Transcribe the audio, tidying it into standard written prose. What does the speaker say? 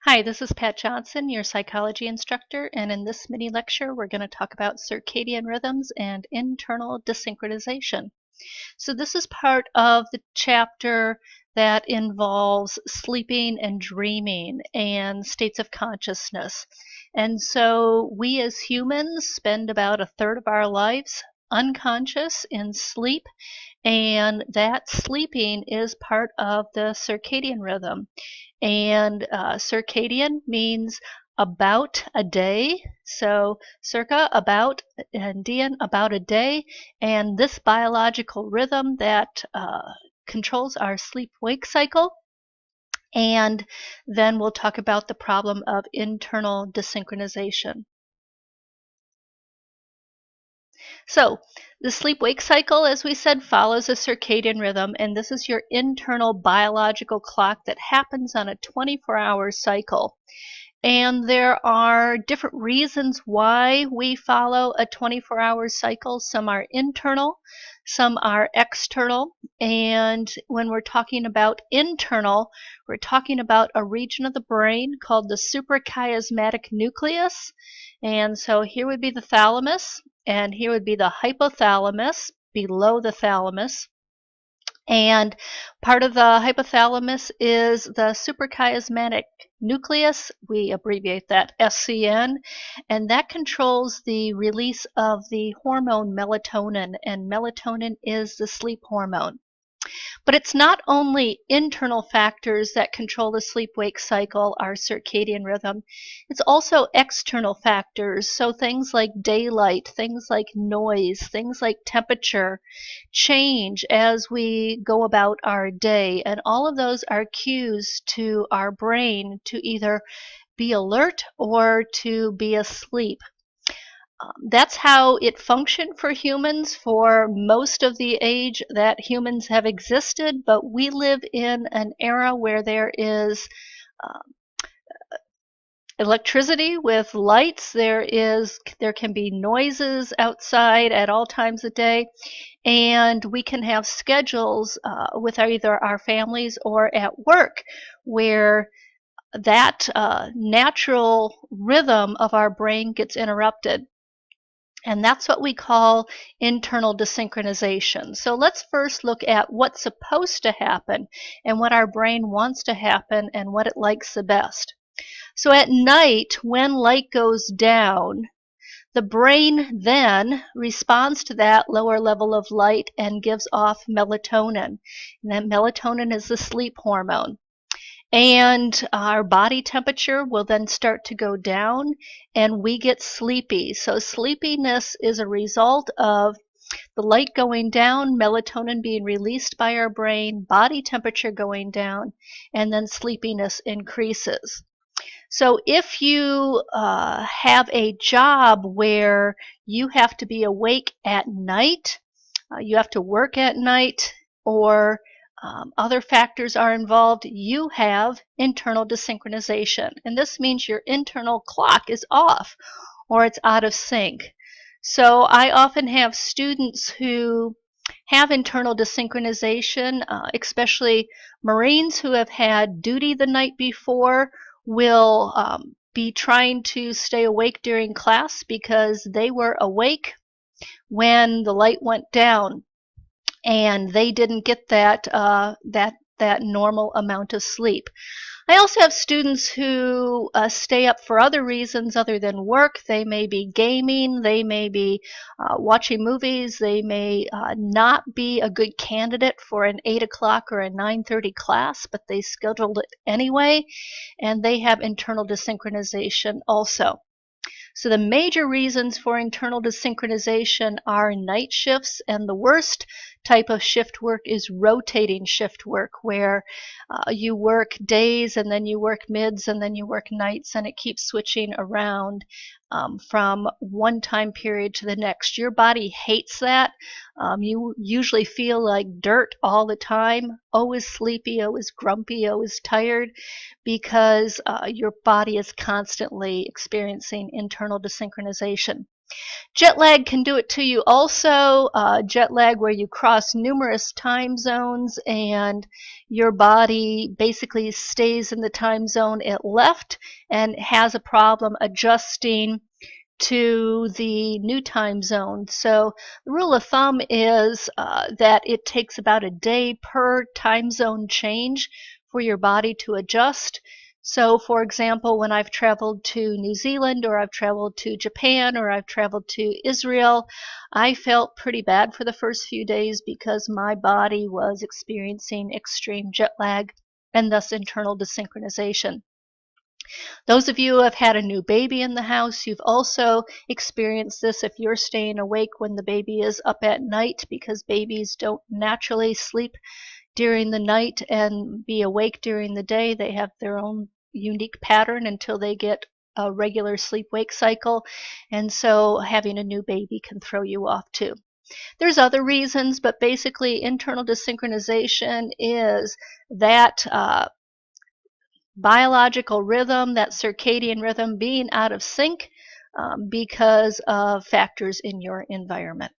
Hi, this is Pat Johnson, your psychology instructor, and in this mini lecture we're going to talk about circadian rhythms and internal desynchronization. So this is part of the chapter that involves sleeping and dreaming and states of consciousness. And so we as humans spend about a third of our lives unconscious in sleep, and that sleeping is part of the circadian rhythm. And circadian means about a day. So circa, about, and dian, about a day. And this biological rhythm that controls our sleep-wake cycle. And then we'll talk about the problem of internal desynchronization. So the sleep-wake cycle, as we said, follows a circadian rhythm, and this is your internal biological clock that happens on a 24-hour cycle. And there are different reasons why we follow a 24-hour cycle. Some are internal, some are external. And when we're talking about internal, we're talking about a region of the brain called the suprachiasmatic nucleus. And so here would be the thalamus, and here would be the hypothalamus below the thalamus. And part of the hypothalamus is the suprachiasmatic nucleus. We abbreviate that SCN, and that controls the release of the hormone melatonin, and melatonin is the sleep hormone. But it's not only internal factors that control the sleep-wake cycle, our circadian rhythm. It's also external factors, so things like daylight, things like noise, things like temperature change as we go about our day, and all of those are cues to our brain to either be alert or to be asleep. That's how it functioned for humans for most of the age that humans have existed, but we live in an era where there is electricity with lights, there can be noises outside at all times of day, and we can have schedules with either our families or at work where that natural rhythm of our brain gets interrupted. And that's what we call internal desynchronization. So let's first look at what's supposed to happen and what our brain wants to happen and what it likes the best. So at night, when light goes down, the brain then responds to that lower level of light and gives off melatonin. And that melatonin is the sleep hormone. And our body temperature will then start to go down and we get sleepy. So sleepiness is a result of the light going down, melatonin being released by our brain, body temperature going down, and then sleepiness increases. So if you have a job where you have to be awake at night, you have to work at night, or other factors are involved, you have internal desynchronization. And this means your internal clock is off or it's out of sync. So I often have students who have internal desynchronization, especially Marines who have had duty the night before will be trying to stay awake during class because they were awake when the light went down and they didn't get that normal amount of sleep. I also have students who stay up for other reasons other than work. They may be gaming, they may be watching movies, they may not be a good candidate for an 8 o'clock or a 9:30 class, but they scheduled it anyway, and they have internal desynchronization also. So the major reasons for internal desynchronization are night shifts, and the worst type of shift work is rotating shift work, where you work days and then you work mids and then you work nights, and it keeps switching around from one time period to the next. Your body hates that. You usually feel like dirt all the time, always sleepy, always grumpy, always tired, because your body is constantly experiencing internal desynchronization. Jet lag can do it to you also. Jet lag where you cross numerous time zones and your body basically stays in the time zone it left and has a problem adjusting to the new time zone. So the rule of thumb is that it takes about a day per time zone change for your body to adjust. So for example, when I've traveled to New Zealand or I've traveled to Japan or I've traveled to Israel, I felt pretty bad for the first few days because my body was experiencing extreme jet lag and thus internal desynchronization. Those of you who have had a new baby in the house, you've also experienced this if you're staying awake when the baby is up at night, because babies don't naturally sleep during the night and be awake during the day. They have their own unique pattern until they get a regular sleep-wake cycle, and so having a new baby can throw you off too. There's other reasons, but basically internal desynchronization is that biological rhythm, that circadian rhythm being out of sync because of factors in your environment.